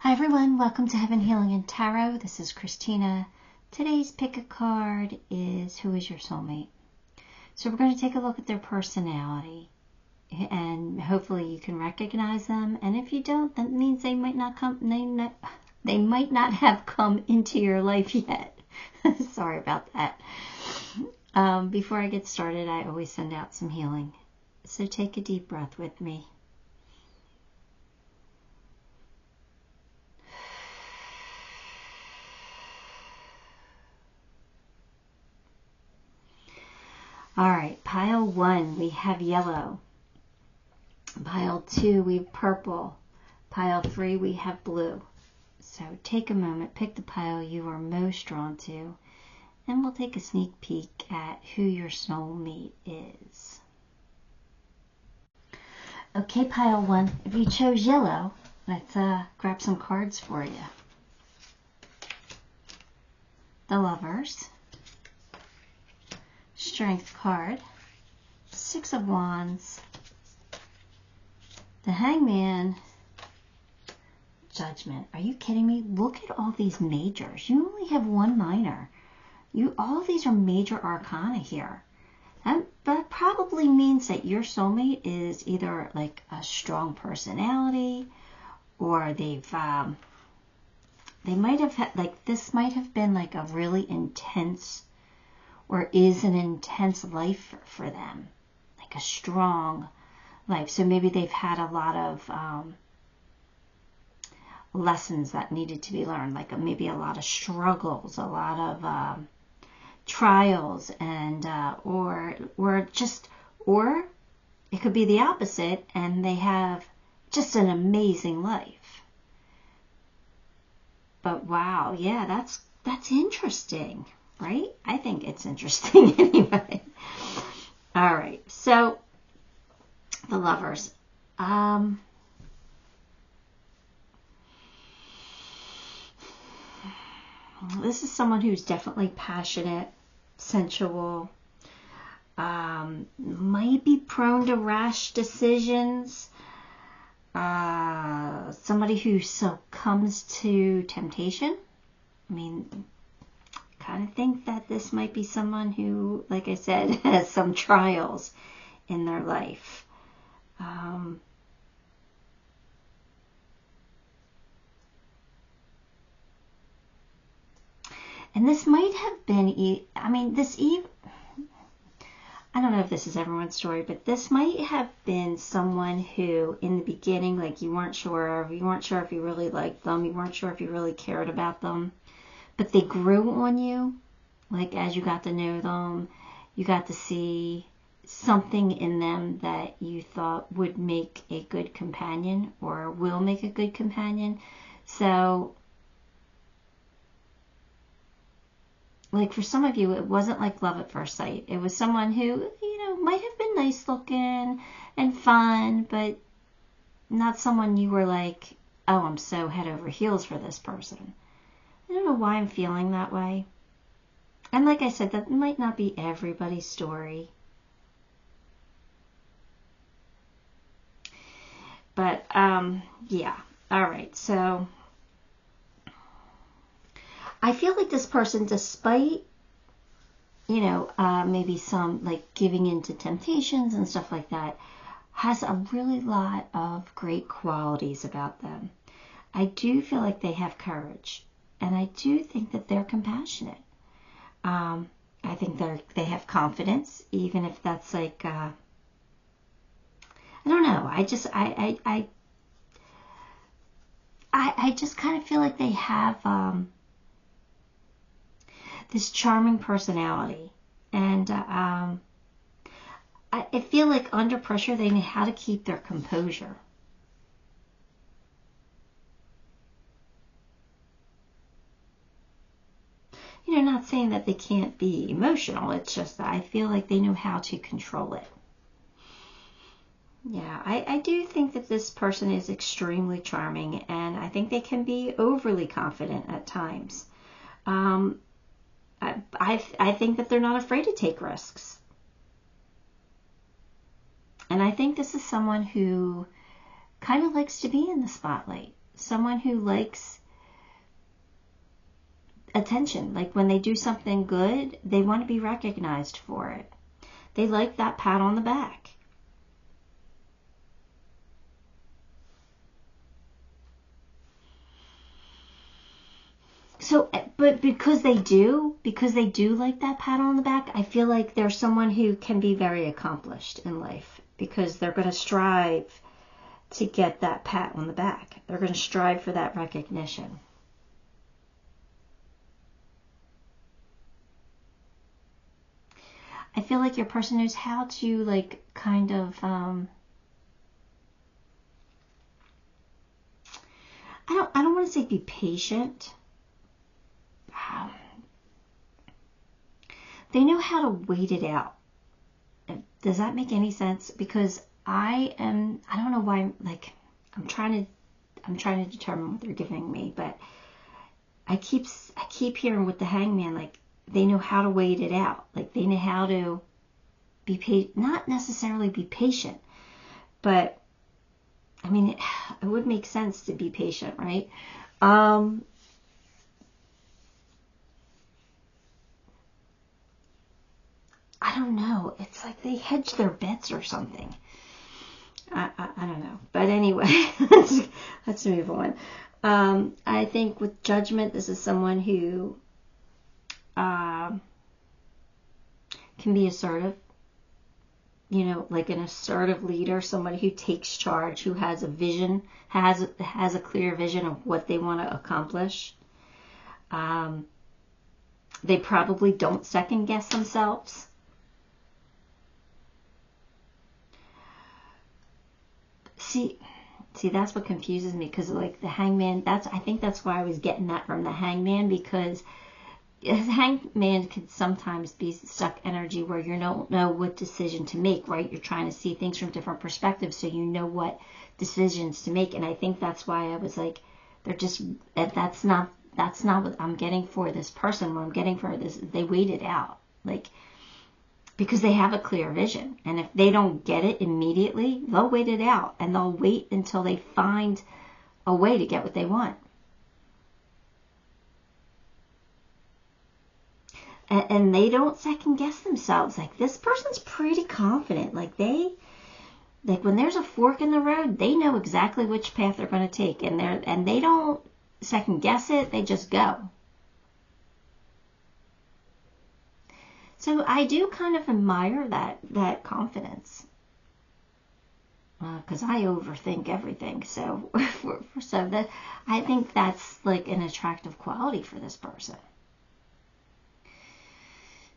Hi everyone, welcome to Heaven Healing and Tarot. This is Christina. Today's pick a card is who is your soulmate. So we're going to take a look at their personality and hopefully you can recognize them. And if you don't, that means they might not have come into your life yet. Sorry about that. Before I get started, I always send out some healing. So take a deep breath with me. All right, pile 1, we have yellow. Pile 2, we have purple. Pile 3, we have blue. So take a moment, pick the pile you are most drawn to, and we'll take a sneak peek at who your soulmate is. Okay, pile 1, if you chose yellow, let's grab some cards for you. The Lovers. Strength card, 6 of Wands, the Hangman, Judgment. Are you kidding me? Look at all these majors. You only have one minor. All of these are major arcana here. And that probably means that your soulmate is either like a strong personality, or they might have had, like, this might have been like a really intense, or is an intense life for them, like a strong life. So maybe they've had a lot of lessons that needed to be learned, like maybe a lot of struggles, a lot of trials, and or it could be the opposite, and they have just an amazing life. But wow, yeah, that's interesting. Right? I think it's interesting anyway. All right. So, the Lovers. This is someone who's definitely passionate, sensual, might be prone to rash decisions. Somebody who succumbs to temptation. I mean, kind of think that this might be someone who, like I said, has some trials in their life. And this might have been, I don't know if this is everyone's story, but this might have been someone who, in the beginning, like you weren't sure if you really liked them, you weren't sure if you really cared about them. But they grew on you, like as you got to know them, you got to see something in them that you thought would make a good companion or will make a good companion. So, like for some of you, it wasn't like love at first sight. It was someone who, might have been nice looking and fun, but not someone you were like, oh, I'm so head over heels for this person. I don't know why I'm feeling that way. And like I said, that might not be everybody's story. But, yeah. All right. So, I feel like this person, despite, maybe some, like, giving into temptations and stuff like that, has a really lot of great qualities about them. I do feel like they have courage. And I do think that they're compassionate. I think they have confidence, even if that's like, I don't know. I just kind of feel like they have this charming personality, and I feel like under pressure they know how to keep their composure. Not saying that they can't be emotional. It's just that I feel like they know how to control it. Yeah, I do think that this person is extremely charming, and I think they can be overly confident at times. I think that they're not afraid to take risks. And I think this is someone who kind of likes to be in the spotlight. someone who likes attention. Like when they do something good, they want to be recognized for it. They like that pat on the back. So, but because they do like that pat on the back, I feel like they're someone who can be very accomplished in life because they're going to strive to get that pat on the back. They're going to strive for that recognition. I feel like your person knows how to, like, kind of, I don't want to say be patient. They know how to wait it out. Does that make any sense? Because I don't know why, like, I'm trying to determine what they're giving me, but I keep hearing with the Hangman, like, they know how to wait it out. Like, they know how to be not necessarily be patient, but I mean, it would make sense to be patient, right? I don't know. It's like they hedge their bets or something. I don't know. But anyway, let's move on. I think with Judgment, this is someone who can be assertive. You know, like an assertive leader, somebody who takes charge, who has a vision, has a clear vision of what they want to accomplish. They probably don't second guess themselves. See, that's what confuses me, because like the Hangman, I think that's why I was getting that from the Hangman, because the Hangman can sometimes be stuck energy where you don't know what decision to make, right? You're trying to see things from different perspectives, so you know what decisions to make. And I think that's why I was like, that's not what I'm getting for this person. What I'm getting for this, they wait it out, like, because they have a clear vision. And if they don't get it immediately, they'll wait it out, and they'll wait until they find a way to get what they want. And they don't second guess themselves. Like, this person's pretty confident. Like, when there's a fork in the road, they know exactly which path they're going to take, and they don't second guess it. They just go. So I do kind of admire that confidence, because I overthink everything. So I think that's like an attractive quality for this person.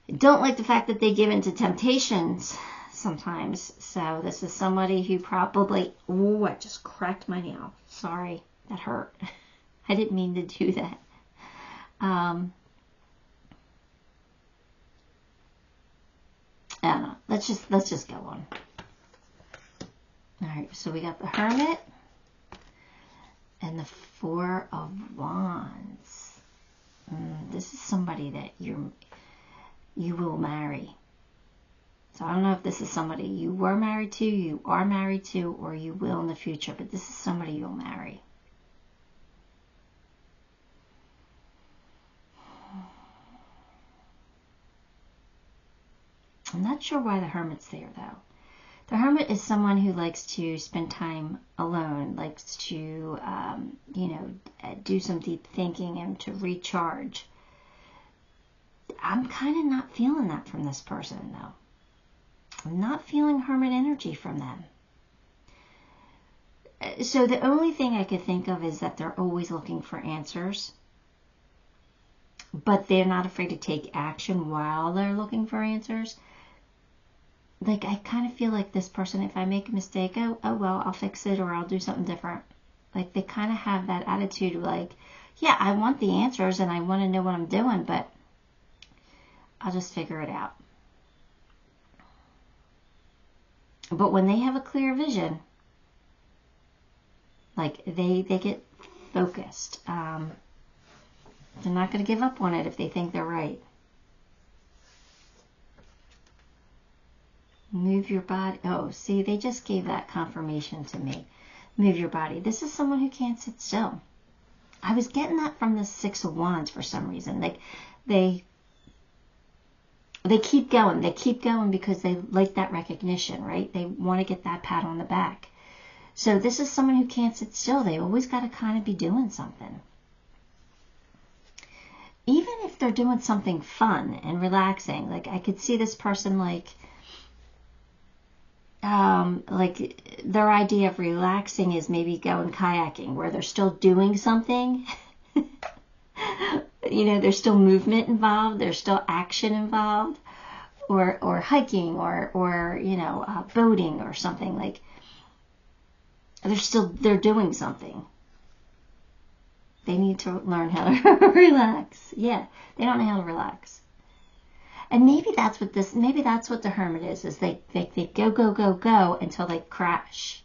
I don't like the fact that they give in to temptations sometimes. So this is somebody who probably, I just cracked my nail. Sorry, that hurt. I didn't mean to do that. I don't know. Let's just go on. All right. So we got the Hermit and the Four of Wands. This is somebody that you will marry. So I don't know if this is somebody you were married to, you are married to, or you will in the future. But this is somebody you'll marry. I'm not sure why the Hermit's there, though. The Hermit is someone who likes to spend time alone, likes to, do some deep thinking and to recharge. I'm kind of not feeling that from this person, though. I'm not feeling Hermit energy from them. So the only thing I could think of is that they're always looking for answers, but they're not afraid to take action while they're looking for answers. Like, I kind of feel like this person, if I make a mistake, oh well, I'll fix it, or I'll do something different. Like, they kind of have that attitude, like, yeah, I want the answers and I want to know what I'm doing, but I'll just figure it out. But when they have a clear vision, like, they get focused. They're not going to give up on it if they think they're right. Move your body. Oh, see, they just gave that confirmation to me. move your body. This is someone who can't sit still. I was getting that from the Six of Wands for some reason. Like they keep going. They keep going because they like that recognition, right? They want to get that pat on the back. So this is someone who can't sit still. They always got to kind of be doing something. Even if they're doing something fun and relaxing, like I could see this person like their idea of relaxing is maybe going kayaking, where they're still doing something. You know, there's still movement involved, there's still action involved, or hiking, or you know, boating or something. Like they're doing something. They need to learn how to relax. Yeah, they don't know how to relax. And maybe that's what the Hermit is they go until they crash.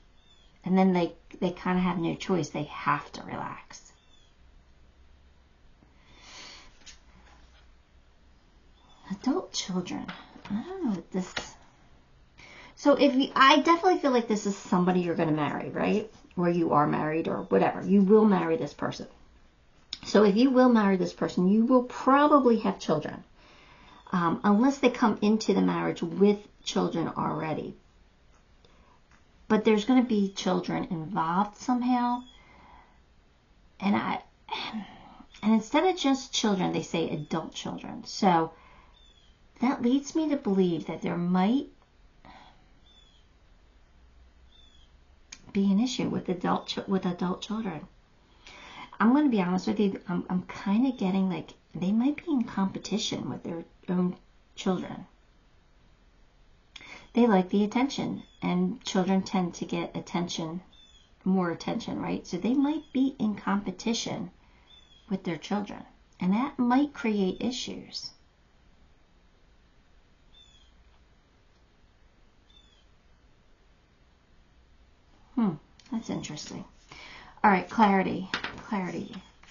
And then they kind of have no choice. They have to relax. Adult children. I don't know what this... So I definitely feel like this is somebody you're going to marry, right? Or you are married or whatever. You will marry this person. So if you will marry this person, you will probably have children. Unless they come into the marriage with children already. But there's going to be children involved somehow. And instead of just children, they say adult children. So that leads me to believe that there might be an issue with adult children. I'm going to be honest with you. I'm kind of getting like they might be in competition with their own children. They like the attention, and children tend to get more attention, right? So they might be in competition with their children, and that might create issues. That's interesting. All right, clarity.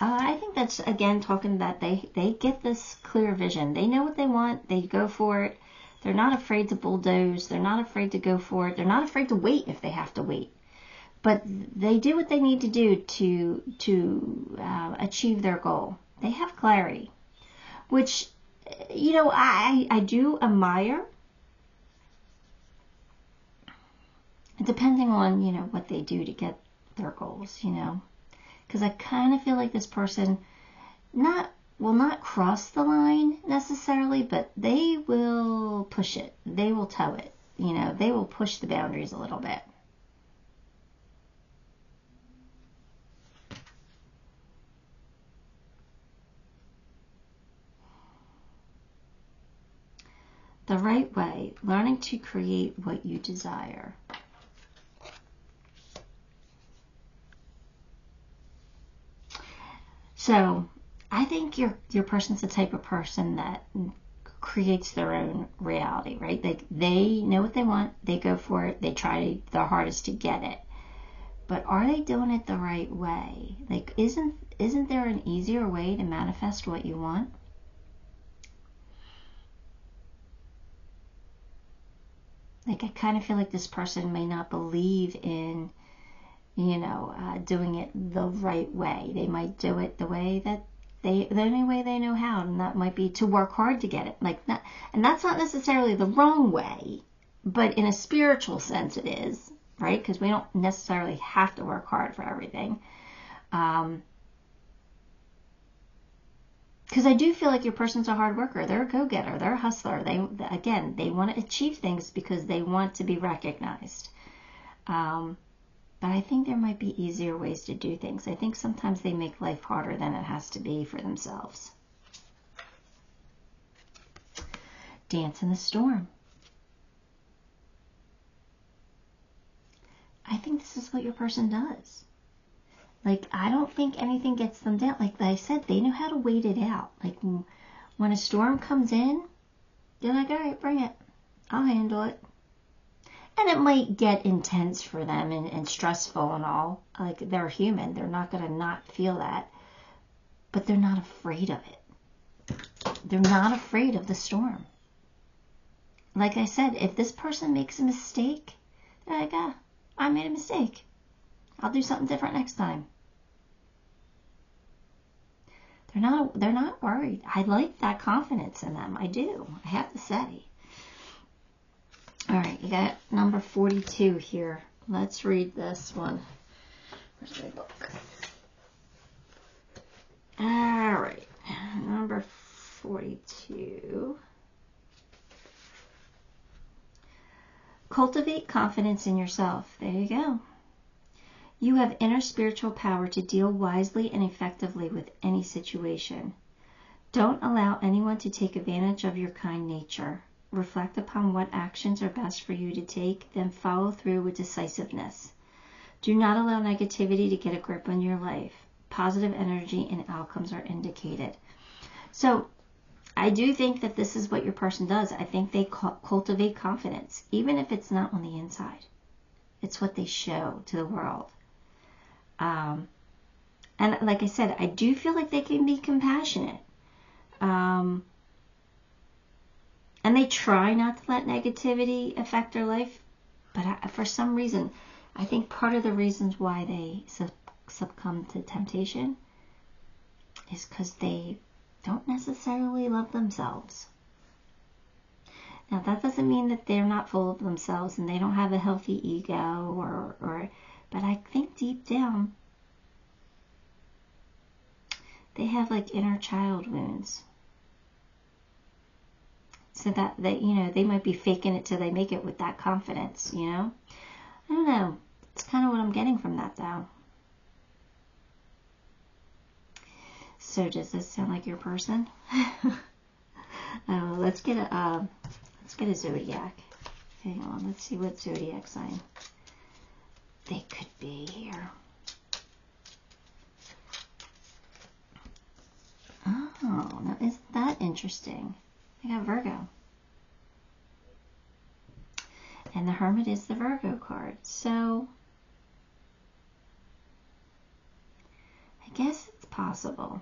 I think that's, again, talking that they get this clear vision. They know what they want. They go for it. They're not afraid to bulldoze. They're not afraid to go for it. They're not afraid to wait if they have to wait. But they do what they need to do to achieve their goal. They have clarity, which, you know, I do admire, depending on, you know, what they do to get their goals, you know. Because I kind of feel like this person will not cross the line necessarily, but they will push it. They will toe it. You know, they will push the boundaries a little bit. The right way, learning to create what you desire. So I think your person's the type of person that creates their own reality, right? They know what they want, they go for it, they try their hardest to get it. But are they doing it the right way? Like, isn't there an easier way to manifest what you want? Like, I kind of feel like this person may not believe in, you know, doing it the right way. They might do it the way that the only way they know how, and that might be to work hard to get it. Like that, and that's not necessarily the wrong way, but in a spiritual sense it is, right? Because we don't necessarily have to work hard for everything. Because I do feel like your person's a hard worker. They're a go-getter. They're a hustler. They want to achieve things because they want to be recognized. But I think there might be easier ways to do things. I think sometimes they make life harder than it has to be for themselves. Dance in the storm. I think this is what your person does. Like, I don't think anything gets them down. Like I said, they know how to wait it out. Like, when a storm comes in, they're like, all right, bring it. I'll handle it. And it might get intense for them and stressful and all. Like, they're human. They're not going to not feel that. But they're not afraid of it. They're not afraid of the storm. Like I said, if this person makes a mistake, they're like, I made a mistake. I'll do something different next time. They're not worried. I like that confidence in them. I do. I have to say. All right, you got number 42 here. Let's read this one. Where's my book? All right, number 42. Cultivate confidence in yourself. There you go. You have inner spiritual power to deal wisely and effectively with any situation. Don't allow anyone to take advantage of your kind nature. Reflect upon what actions are best for you to take, then follow through with decisiveness. Do not allow negativity to get a grip on your life. Positive energy and outcomes are indicated. So, I do think that this is what your person does. I think they cultivate confidence, even if it's not on the inside. It's what they show to the world. And like I said, I do feel like they can be compassionate. And they try not to let negativity affect their life. But for some reason, I think part of the reasons why they succumb to temptation is because they don't necessarily love themselves. Now, that doesn't mean that they're not full of themselves and they don't have a healthy ego but I think deep down they have like inner child wounds. So that they might be faking it till they make it with that confidence, I don't know. It's kind of what I'm getting from that though. So does this sound like your person? Let's get a zodiac. Hang on, let's see what zodiac sign they could be here. Oh, now isn't that interesting? I got Virgo. And the Hermit is the Virgo card. So, I guess it's possible.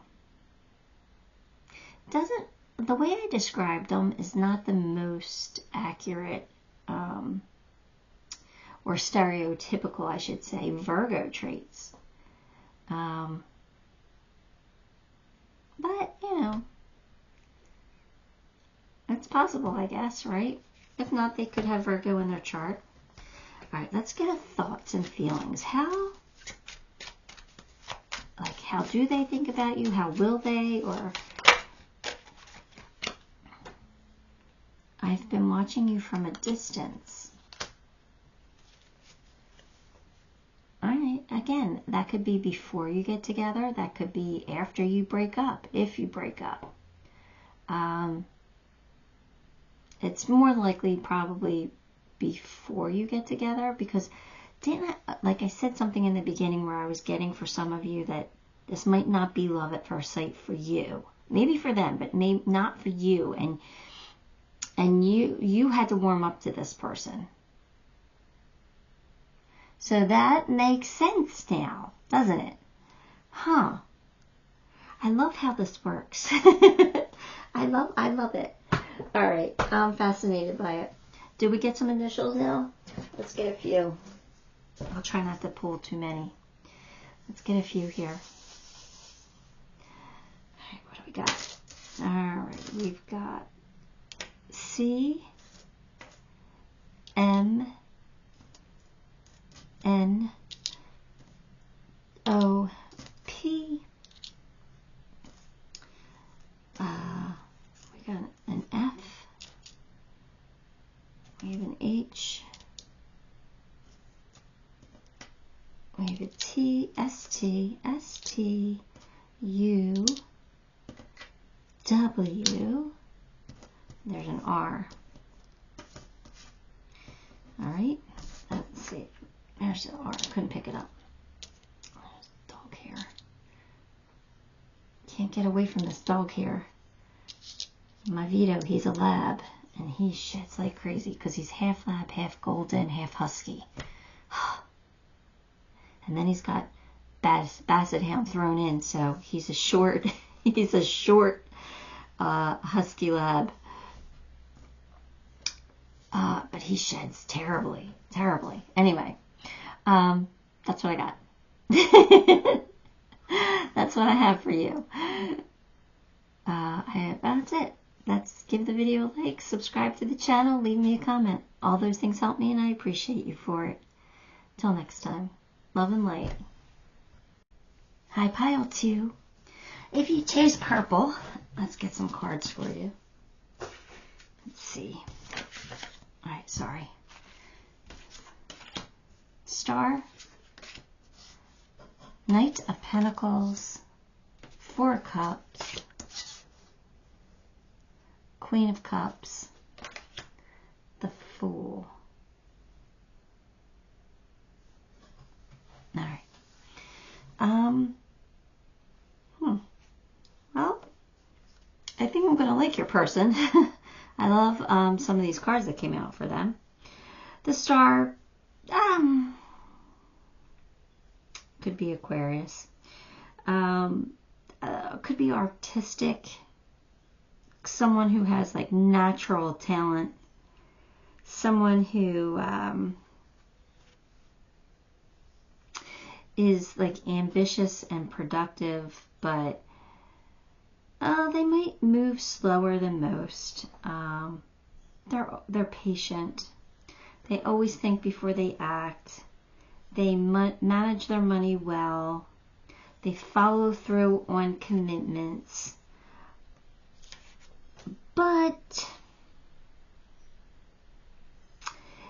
The way I described them is not the most accurate or stereotypical, I should say, Virgo traits. But, it's possible, I guess, right? If not, they could have Virgo in their chart. All right, let's get a thoughts and feelings. How do they think about you? How will they? Or I've been watching you from a distance. All right, again, that could be before you get together. That could be after you break up, if you break up. It's more likely probably before you get together because like I said something in the beginning where I was getting for some of you that this might not be love at first sight for you. Maybe for them, but maybe not for you. And you had to warm up to this person. So that makes sense now, doesn't it? Huh. I love how this works. I love it. All right, I'm fascinated by it. Did we get some initials now? Let's get a few. I'll try not to pull too many. Let's get a few here. All right, what do we got? All right, we've got C, M, N, O, P. We got an F. We have an H. We have a T, S, T, S, T, U, W. There's an R. All right. Let's see. There's the R. I couldn't pick it up. There's dog hair. Can't get away from this dog hair. My Vito, he's a lab, and he sheds like crazy because he's half lab, half golden, half husky. And then he's got Basset Hound thrown in, so he's a short husky lab. But he sheds terribly. Anyway, that's what I got. That's what I have for you. That's it. Let's give the video a like, subscribe to the channel, leave me a comment. All those things help me and I appreciate you for it. Till next time, love and light. Hi, Pile 2. If you choose purple, let's get some cards for you. Let's see. Alright, sorry. Star, Knight of Pentacles, Four of Cups, Queen of Cups, the Fool. All right. Well, I think I'm going to like your person. I love some of these cards that came out for them. The Star, could be Aquarius. Could be artistic. Someone who has like natural talent. Someone who is like ambitious and productive, but they might move slower than most. They're patient. They always think before they act. They manage their money well. They follow through on commitments. But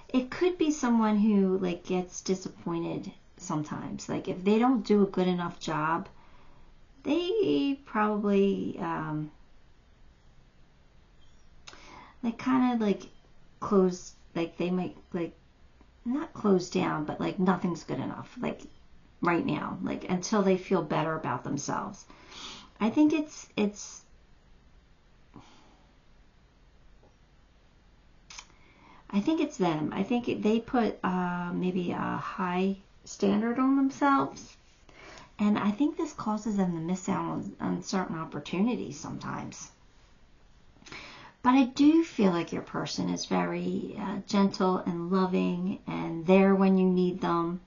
it could be someone who like gets disappointed sometimes. Like if they don't do a good enough job, they probably like kind of like close, like they might like not close down, but like nothing's good enough like right now, like until they feel better about themselves. I think it's them. I think they put maybe a high standard on themselves, and I think this causes them to miss out on certain opportunities sometimes. But I do feel like your person is very gentle and loving and there when you need them.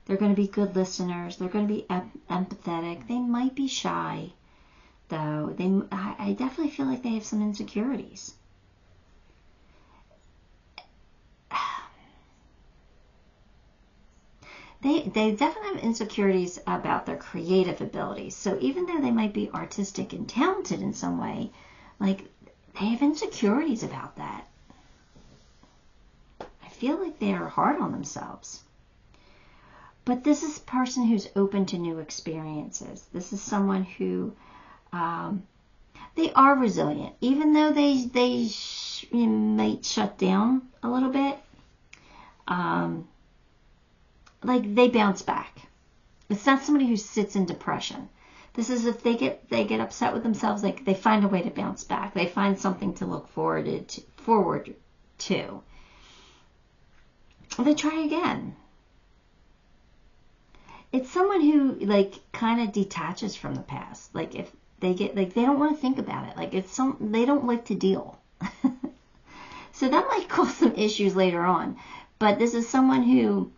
They're going to be good listeners. They're going to be empathetic. They might be shy, though. I definitely feel like they have some insecurities. They definitely have insecurities about their creative abilities. So even though they might be artistic and talented in some way, like they have insecurities about that. I feel like they are hard on themselves. But this is a person who's open to new experiences. This is someone who, they are resilient. Even though they might shut down a little bit, like they bounce back. It's not somebody who sits in depression. This is if they get upset with themselves, like they find a way to bounce back. They find something to look forward to. They try again. It's someone who like kind of detaches from the past. Like if they get like they don't want to think about it. Like they don't like to deal. So that might cause some issues later on. But this is someone who,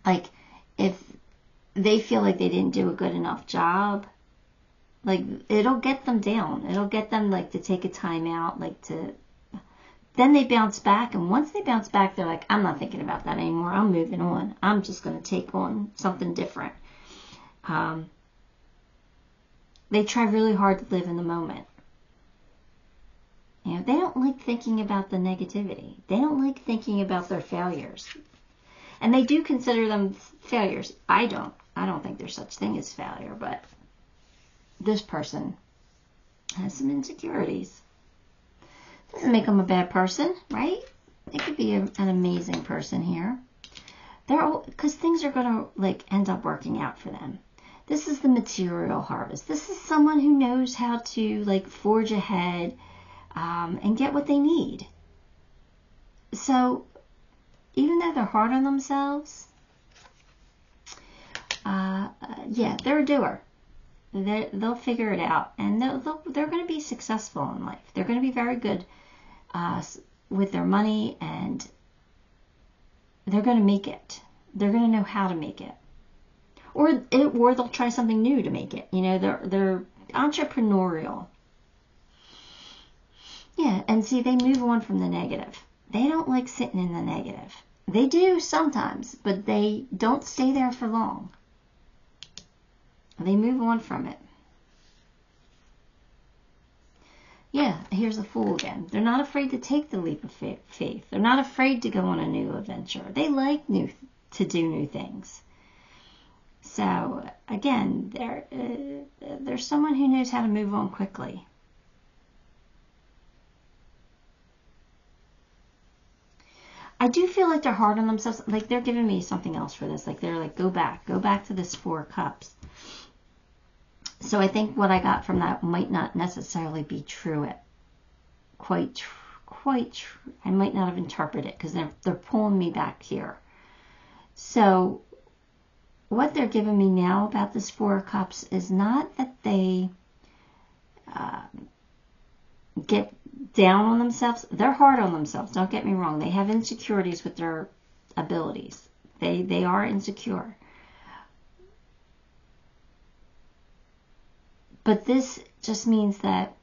like, if they feel like they didn't do a good enough job, like it'll get them down. It'll get them like to take a time out, like to. Then they bounce back, and once they bounce back, they're like, I'm not thinking about that anymore. I'm moving on. I'm just going to take on something different. They try really hard to live in the moment. You know, they don't like thinking about the negativity. They don't like thinking about their failures. And they do consider them failures. I don't think there's such thing as failure, but this person has some insecurities. Doesn't make them a bad person, right? They could be an amazing person here. Because things are going to like end up working out for them. This is the material harvest. This is someone who knows how to like forge ahead and get what they need. So even though they're hard on themselves, yeah, they're a doer. They'll figure it out, and they're going to be successful in life. They're going to be very good with their money, and they're going to make it. They're going to know how to make it. or they'll try something new to make it. You know, they're entrepreneurial. Yeah, and see, they move on from the negative. They don't like sitting in the negative. They do sometimes, but they don't stay there for long. They move on from it. Yeah, here's the Fool again. They're not afraid to take the leap of faith. They're not afraid to go on a new adventure. They like to do new things. So, again, there's someone who knows how to move on quickly. I do feel like they're hard on themselves. Like, they're giving me something else for this. Like, they're like, go back to this 4 of Cups. So I think what I got from that might not necessarily be true. Quite true. I might not have interpreted it because they're pulling me back here. So what they're giving me now about this 4 of Cups is not that they get down on themselves. They're hard on themselves. Don't get me wrong. They have insecurities with their abilities. They are insecure. But this just means that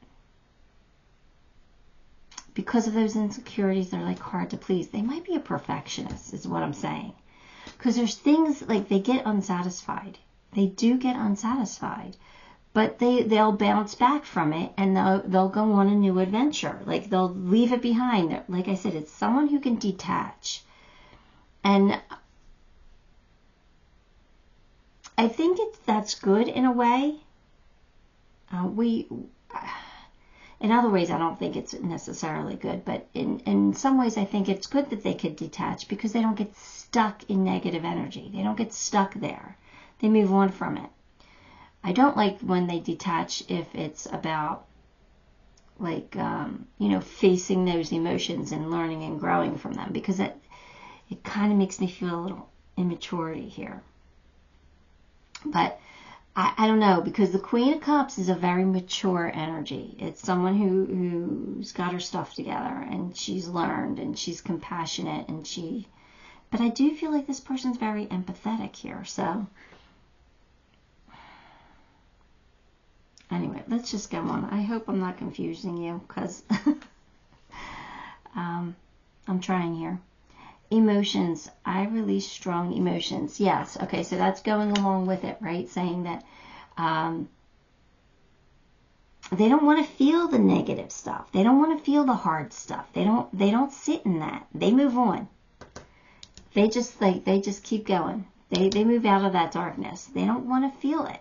because of those insecurities, they're like hard to please. They might be a perfectionist, is what I'm saying. Because there's things like they get unsatisfied. They do get unsatisfied. But they'll bounce back from it and they'll go on a new adventure. Like they'll leave it behind. Like I said, it's someone who can detach. And I think that's good in a way. In other ways, I don't think it's necessarily good, but in some ways, I think it's good that they could detach because they don't get stuck in negative energy. They don't get stuck there. They move on from it. I don't like when they detach if it's about, like, facing those emotions and learning and growing from them, because it kind of makes me feel a little immaturity here. But I don't know, because the Queen of Cups is a very mature energy. It's someone who's got her stuff together and she's learned and she's compassionate but I do feel like this person's very empathetic here. So anyway, let's just go on. I hope I'm not confusing you because I'm trying here. Emotions. I release strong emotions. Yes. Okay. So that's going along with it, right? Saying that they don't want to feel the negative stuff. They don't want to feel the hard stuff. They don't sit in that. They move on. They just keep going. They move out of that darkness. They don't want to feel it.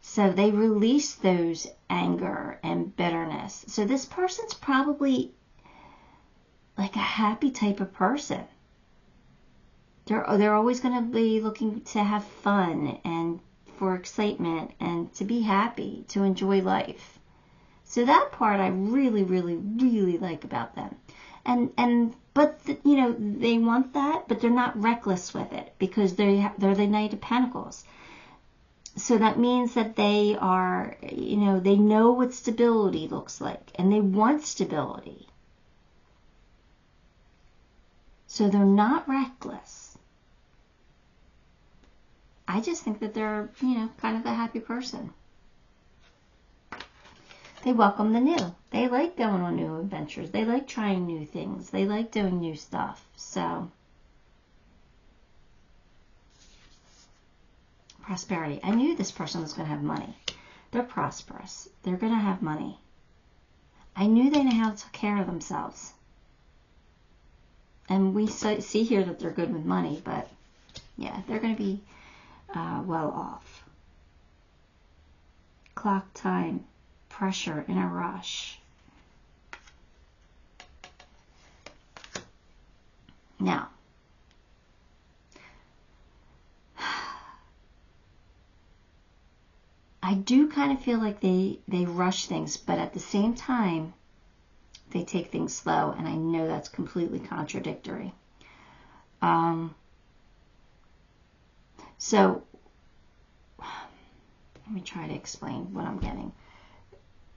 So they release those anger and bitterness. So this person's probably like a happy type of person. They're always going to be looking to have fun and for excitement and to be happy, to enjoy life. So that part I really, really, really like about them. But they want that, but they're not reckless with it because they're the Knight of Pentacles. So that means that they are, they know what stability looks like and they want stability. So they're not reckless. I just think that they're, kind of a happy person. They welcome the new. They like going on new adventures. They like trying new things. They like doing new stuff. So, prosperity. I knew this person was going to have money. They're prosperous. They're going to have money. I knew they know how to take care of themselves. And we see here that they're good with money, but yeah, they're going to be well off. Clock time, pressure, in a rush. Now, I do kind of feel like they rush things, but at the same time, they take things slow, and I know that's completely contradictory. So, let me try to explain what I'm getting.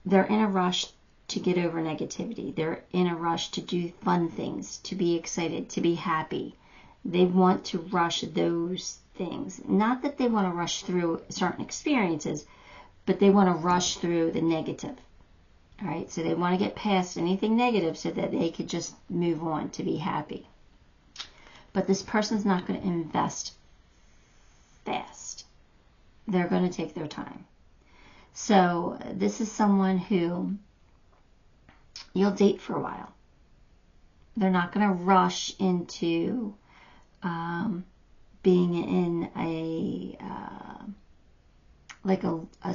They're in a rush to get over negativity. They're in a rush to do fun things, to be excited, to be happy. They want to rush those things. Not that they want to rush through certain experiences, but they want to rush through the negative. All right, so they want to get past anything negative so that they could just move on to be happy. But this person's not going to invest fast. They're going to take their time. So this is someone who you'll date for a while. They're not going to rush into being in a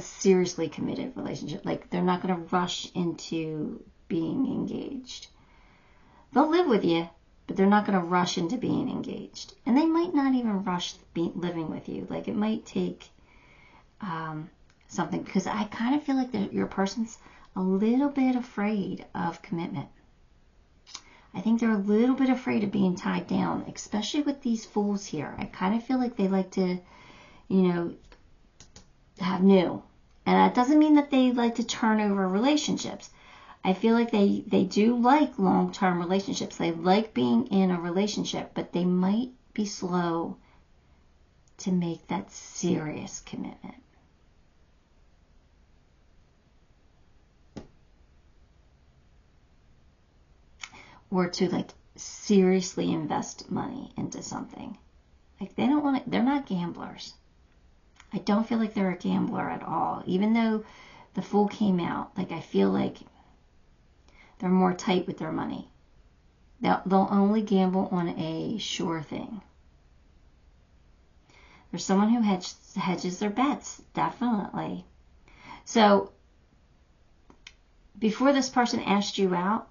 seriously committed relationship. Like, they're not going to rush into being engaged. They'll live with you, but they're not going to rush into being engaged. And they might not even rush living with you. Like, it might take something, because I kind of feel like your person's a little bit afraid of commitment. I think they're a little bit afraid of being tied down, especially with these fools here. I kind of feel like they like to, have new. And that doesn't mean that they like to turn over relationships. I feel like they do like long-term relationships. They like being in a relationship, but they might be slow to make that serious commitment. Or to seriously invest money into something. Like, they don't want to, they're not gamblers. I don't feel like they're a gambler at all. Even though the Fool came out, I feel like they're more tight with their money. They'll only gamble on a sure thing. There's someone who hedges their bets, definitely. So, before this person asked you out,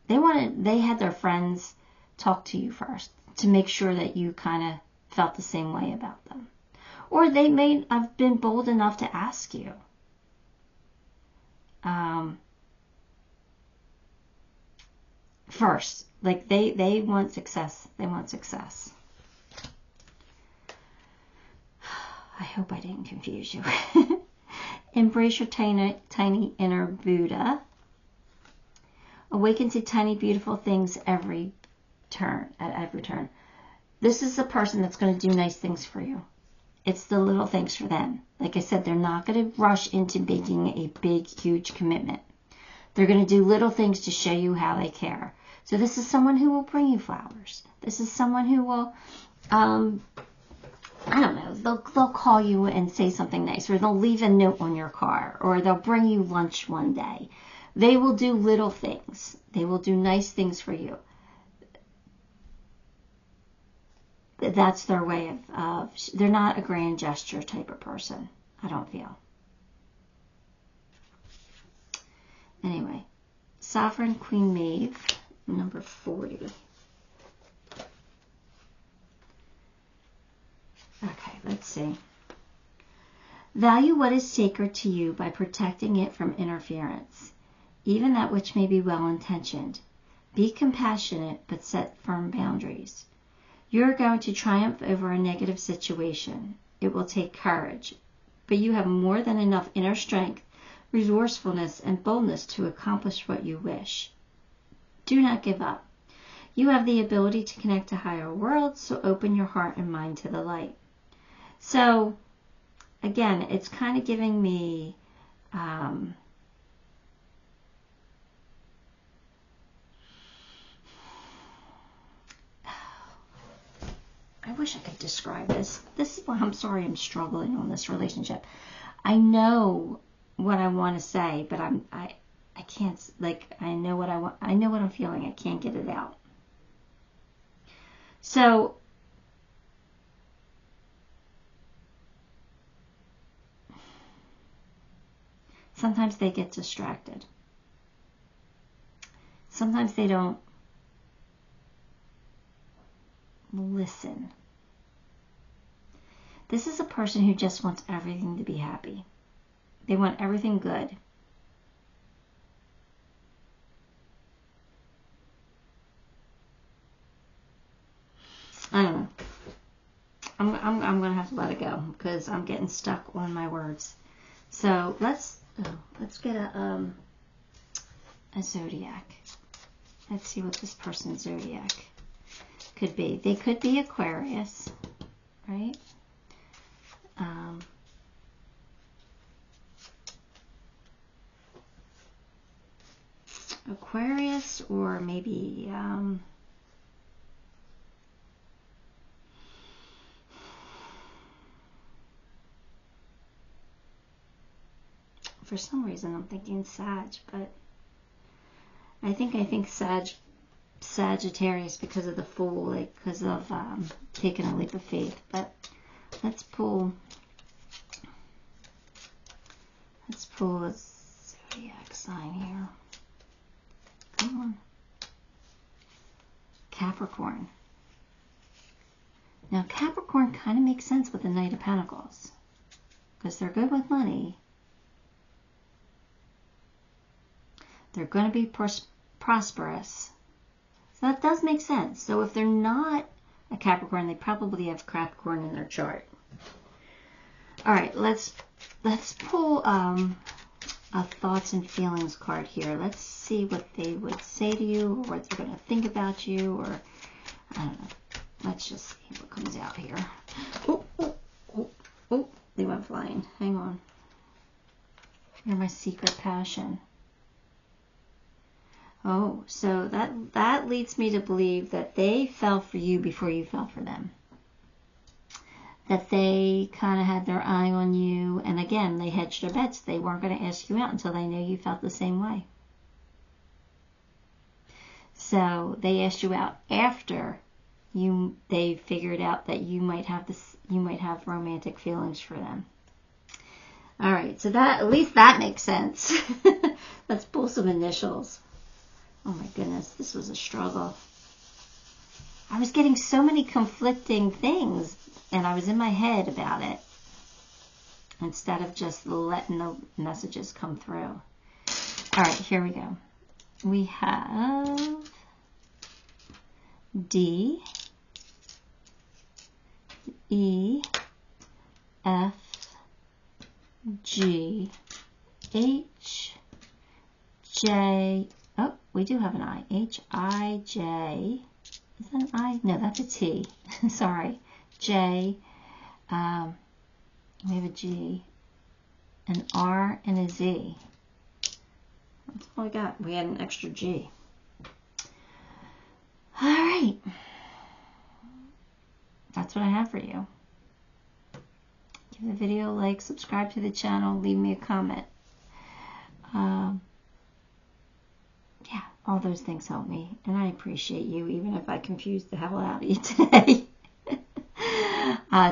they had their friends talk to you first to make sure that you kind of felt the same way about them. Or they may have been bold enough to ask you. First. They want success. They want success. I hope I didn't confuse you. Embrace your tiny inner Buddha. Awaken to tiny, beautiful things at every turn. This is a person that's going to do nice things for you. It's the little things for them. Like I said, they're not going to rush into making a big, huge commitment. They're going to do little things to show you how they care. So this is someone who will bring you flowers. This is someone who will, I don't know, they'll call you and say something nice, or they'll leave a note on your car, or they'll bring you lunch one day. They will do little things. They will do nice things for you. That's their way of they're not a grand gesture type of person, I don't feel. Anyway, Sovereign Queen Maeve, number 40. Okay, let's see. Value what is sacred to you by protecting it from interference, even that which may be well-intentioned. Be compassionate, but set firm boundaries. You are going to triumph over a negative situation. It will take courage, but you have more than enough inner strength, resourcefulness, and boldness to accomplish what you wish. Do not give up. You have the ability to connect to higher worlds, so open your heart and mind to the light. So, again, it's kind of giving me I wish I could describe this. This is why I'm sorry I'm struggling on this relationship. I know what I want to say, but I can't, I know what I want. I know what I'm feeling. I can't get it out. So, sometimes they get distracted. Sometimes they don't listen. This is a person who just wants everything to be happy. They want everything good. I don't know. I'm going to have to let it go because I'm getting stuck on my words. So let's get a zodiac. Let's see what this person's zodiac could be. They could be Aquarius, right? Aquarius, or maybe for some reason I'm thinking Sag, but I think Sagittarius because of the Fool, like because of taking a leap of faith. But let's pull a zodiac sign here. Come on. Capricorn. Now Capricorn kind of makes sense with the Knight of Pentacles because they're good with money. They're going to be prosperous. So that does make sense. So if they're not a Capricorn, they probably have Capricorn in their chart. All right, let's pull a thoughts and feelings card here. Let's see what they would say to you, or what they're going to think about you, or I don't know. Let's just see what comes out here. Oh, oh, oh, oh, they went flying. Hang on. You're my secret passion. Oh, so that leads me to believe that they fell for you before you fell for them. That they kind of had their eye on you, and again, they hedged their bets. They weren't going to ask you out until they knew you felt the same way. So they asked you out after they figured out that you might have romantic feelings for them. All right, so that, at least that makes sense. Let's pull some initials. Oh my goodness, this was a struggle. I was getting so many conflicting things, and I was in my head about it instead of just letting the messages come through. All right, here we go. We have D, E, F, G, H, J. Oh, we do have an I. H, I, J. Is that an I? No, that's a T. Sorry. J. We have a G, an R, and a Z. That's all I got. We had an extra G. All right. That's what I have for you. Give the video a like, subscribe to the channel, leave me a comment. Yeah, all those things help me, and I appreciate you, even if I confused the hell out of you today.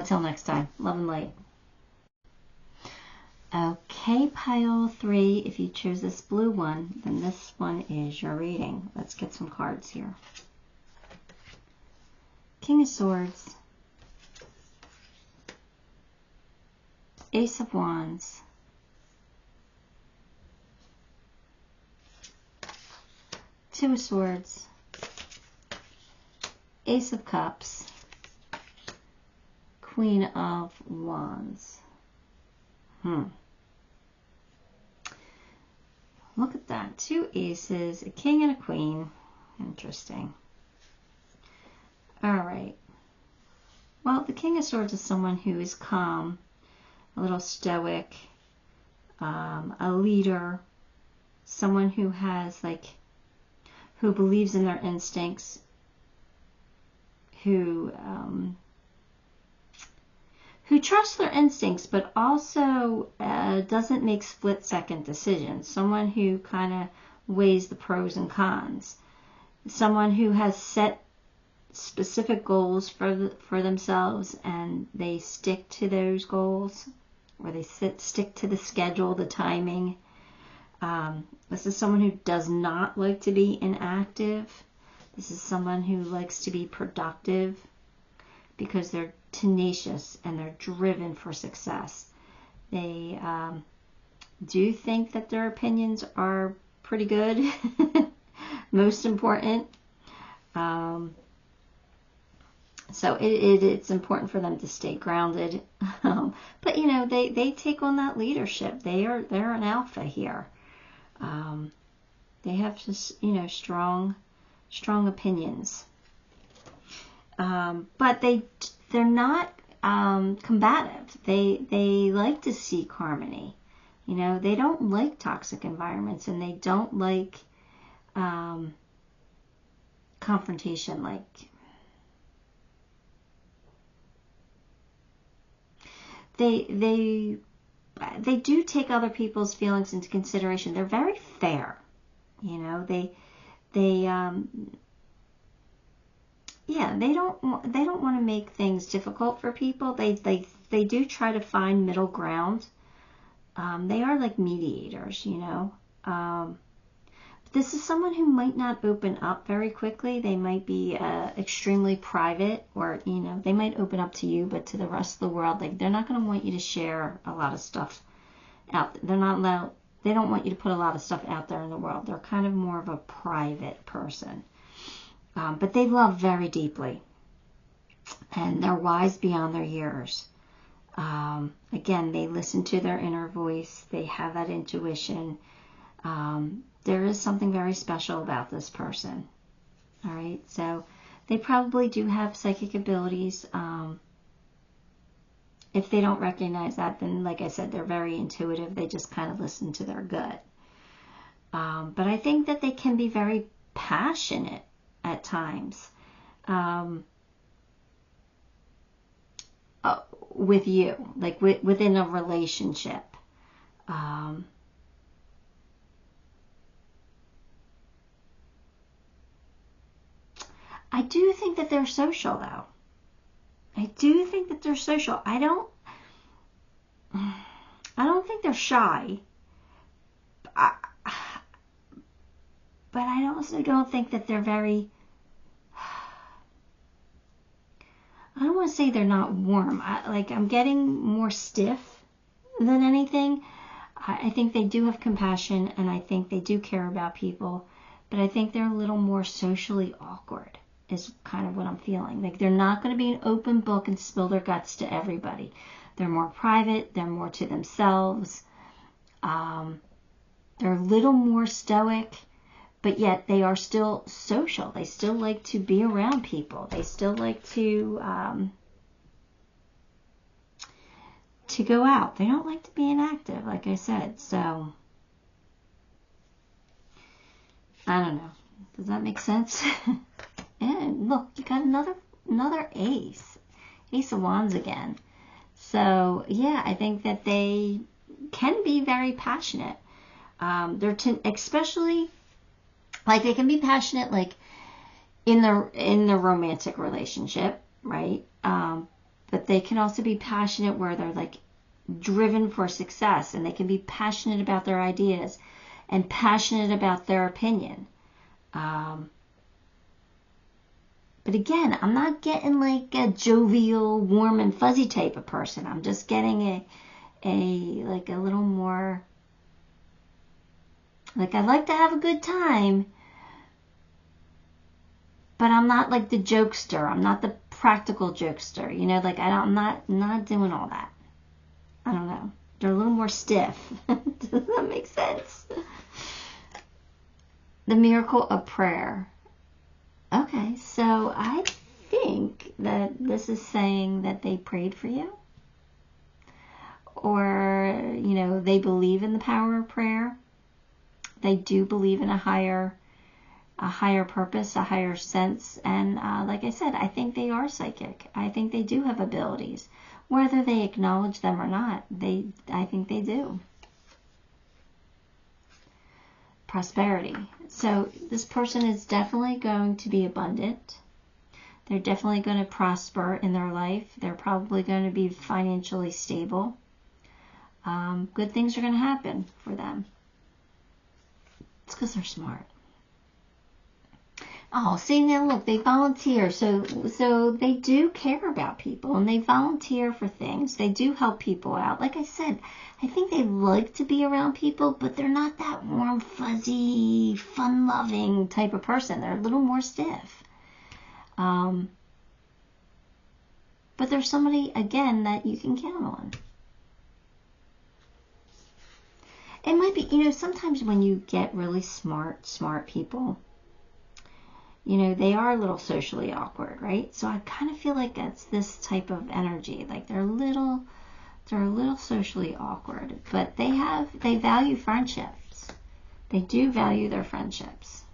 Till next time, love and light. Okay, pile 3, if you choose this blue one, then this one is your reading. Let's get some cards here. King of Swords, Ace of Wands, Two of Swords, Ace of Cups, Queen of Wands. Look at that. 2 aces, a king and a queen. Interesting. All right. Well, the King of Swords is someone who is calm, a little stoic, a leader, someone who has who believes in their instincts, who trusts their instincts, but also doesn't make split-second decisions. Someone who kind of weighs the pros and cons. Someone who has set specific goals for themselves, and they stick to those goals, or they stick to the schedule, the timing. This is someone who does not like to be inactive. This is someone who likes to be productive because they're tenacious and they're driven for success. They do think that their opinions are pretty good, most important. So it's important for them to stay grounded. But you know, they take on that leadership. They're an alpha here. They have just, you know, strong opinions. But they're not combative. They like to seek harmony. You know, they don't like toxic environments, and they don't like confrontation, like they do take other people's feelings into consideration. They're very fair, you know. They don't want to make things difficult for people. They do try to find middle ground. They are like mediators, you know. This is someone who might not open up very quickly. They might be extremely private, or, you know, they might open up to you, but to the rest of the world, like, they're not going to want you to share a lot of stuff out. They don't want you to put a lot of stuff out there in the world. They're kind of more of a private person. But they love very deeply, and they're wise beyond their years. Again, they listen to their inner voice. They have that intuition. There is something very special about this person. All right, so they probably do have psychic abilities. If they don't recognize that, then, like I said, they're very intuitive. They just kind of listen to their gut. But I think that they can be very passionate at times with you, like within a relationship. I do think that they're social, though. I do think that they're social. I don't think they're shy. But I also don't think that they're very... I don't want to say they're not warm. I'm getting more stiff than anything. I think they do have compassion, and I think they do care about people. But I think they're a little more socially awkward, is kind of what I'm feeling. Like, they're not going to be an open book and spill their guts to everybody. They're more private. They're more to themselves. They're a little more stoic, but yet they are still social. They still like to be around people. They still like to go out. They don't like to be inactive, like I said. So, I don't know. Does that make sense? And look, you got another ace. Ace of Wands again. So, yeah, I think that they can be very passionate. Especially, like, they can be passionate, like, in the romantic relationship, right? But they can also be passionate where they're, like, driven for success, and they can be passionate about their ideas and passionate about their opinion. But again, I'm not getting like a jovial, warm and fuzzy type of person. I'm just getting a little more, like, I like to have a good time, but I'm not like the jokester. I'm not the practical jokester. You know, like, I'm not doing all that. I don't know. They're a little more stiff. Does that make sense? The miracle of prayer. Okay, so I think that this is saying that they prayed for you, or, you know, they believe in the power of prayer. They do believe in a higher purpose, a higher sense, and like I said, I think they are psychic. I think they do have abilities, whether they acknowledge them or not. I think they do. Prosperity. So this person is definitely going to be abundant. They're definitely going to prosper in their life. They're probably going to be financially stable. Good things are going to happen for them. It's because they're smart. Oh, see, now look, they volunteer. So they do care about people, and they volunteer for things. They do help people out. Like I said, I think they like to be around people, but they're not that warm, fuzzy, fun-loving type of person. They're a little more stiff. But there's somebody, again, that you can count on. It might be, you know, sometimes when you get really smart people, you know, they are a little socially awkward, right? So I kind of feel like that's this type of energy. Like, they're a little socially awkward, but they value friendships. They do value their friendships.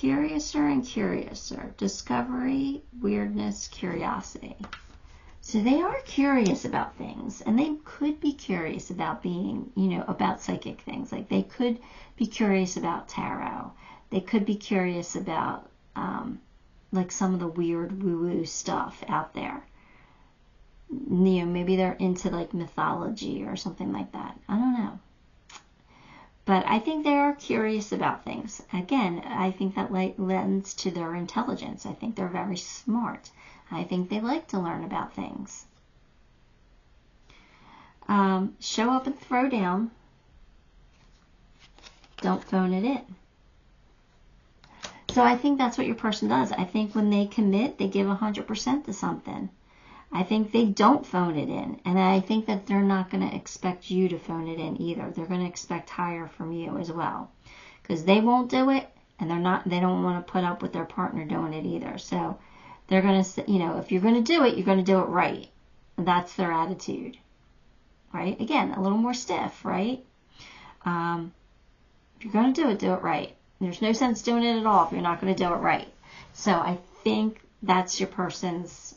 curiouser and curiouser. Discovery, weirdness, curiosity. So they are curious about things, and they could be curious about being, you know, about psychic things. Like they could be curious about tarot. They could be curious about like some of the weird woo-woo stuff out there. You know, maybe they're into like mythology or something like that. I don't know. But I think they are curious about things. Again, I think that lends to their intelligence. I think they're very smart. I think they like to learn about things. Show up and throw down. Don't phone it in. So I think that's what your person does. I think when they commit, they give 100% to something. I think they don't phone it in. And I think that they're not going to expect you to phone it in either. They're going to expect higher from you as well. Because they won't do it, and they don't want to put up with their partner doing it either. So they're going to, you know, if you're going to do it, you're going to do it right. That's their attitude. Right? Again, a little more stiff, right? If you're going to do it right. There's no sense doing it at all if you're not going to do it right. So I think that's your person's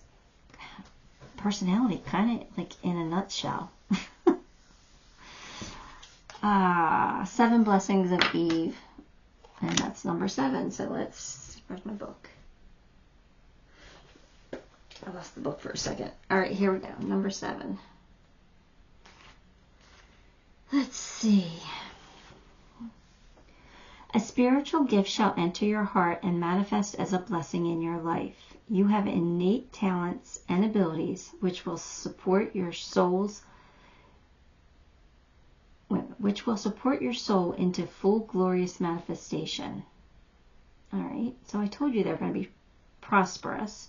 personality, kind of like in a nutshell. 7 Blessings of Eve. And that's number 7. So where's my book? I lost the book for a second. All right, here we go. Number 7. Let's see. A spiritual gift shall enter your heart and manifest as a blessing in your life. You have innate talents and abilities which will support your soul into full glorious manifestation. All right, so I told you they're going to be prosperous.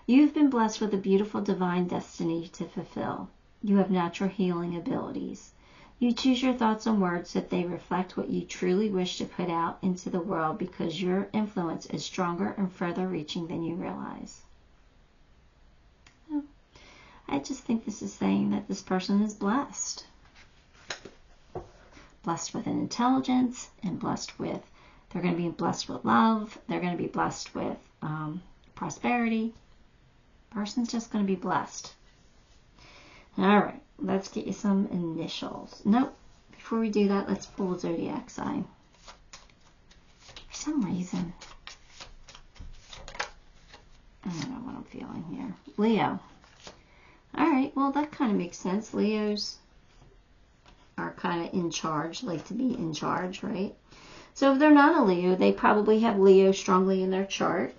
You've been blessed with a beautiful divine destiny to fulfill. You have natural healing abilities. You choose your thoughts and words that they reflect what you truly wish to put out into the world because your influence is stronger and further reaching than you realize. I just think this is saying that this person is blessed. Blessed with an intelligence and blessed with, they're going to be blessed with love. They're going to be blessed with prosperity. Person's just going to be blessed. All right. Let's get you some initials. Nope. Before we do that, let's pull a zodiac sign. For some reason, I don't know what I'm feeling here. Leo. All right. Well, that kind of makes sense. Leos are kind of in charge, like to be in charge, right? So if they're not a Leo, they probably have Leo strongly in their chart.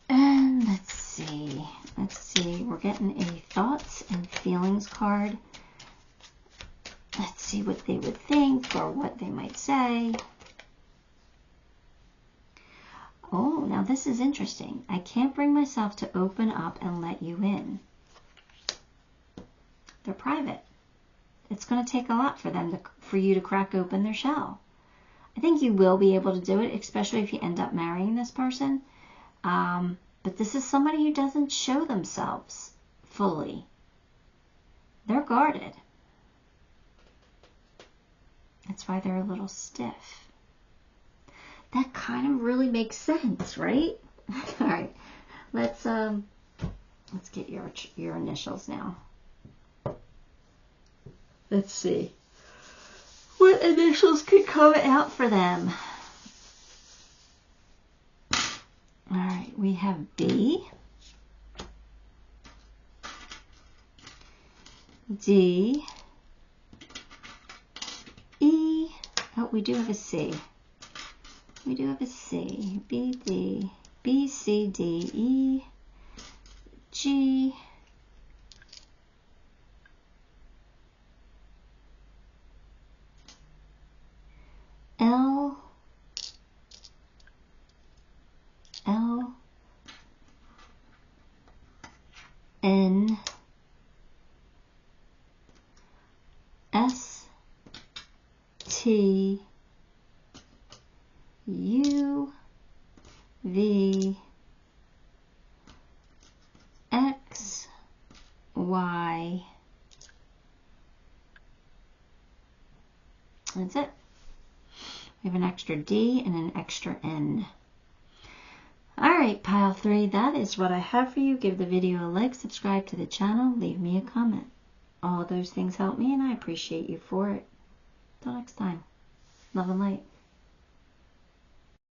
And let's see. We're getting a thoughts and feelings card. Let's see what they would think or what they might say. Oh, now this is interesting. I can't bring myself to open up and let you in. They're private. It's going to take a lot for you to crack open their shell. I think you will be able to do it, especially if you end up marrying this person. But this is somebody who doesn't show themselves fully. They're guarded. That's why they're a little stiff. That kind of really makes sense, right? All right. Let's get your initials now. Let's see. What initials could come out for them? All right, we have B, D, E. Oh, we do have a C. We do have a C. B, D, B, C, D, E, G, L, L, N, S, T, U, V, X, Y. That's it. We have an extra D and an extra N. Alright, pile 3, that is what I have for you. Give the video a like, subscribe to the channel, leave me a comment. All those things help me and I appreciate you for it. Till next time. Love and light.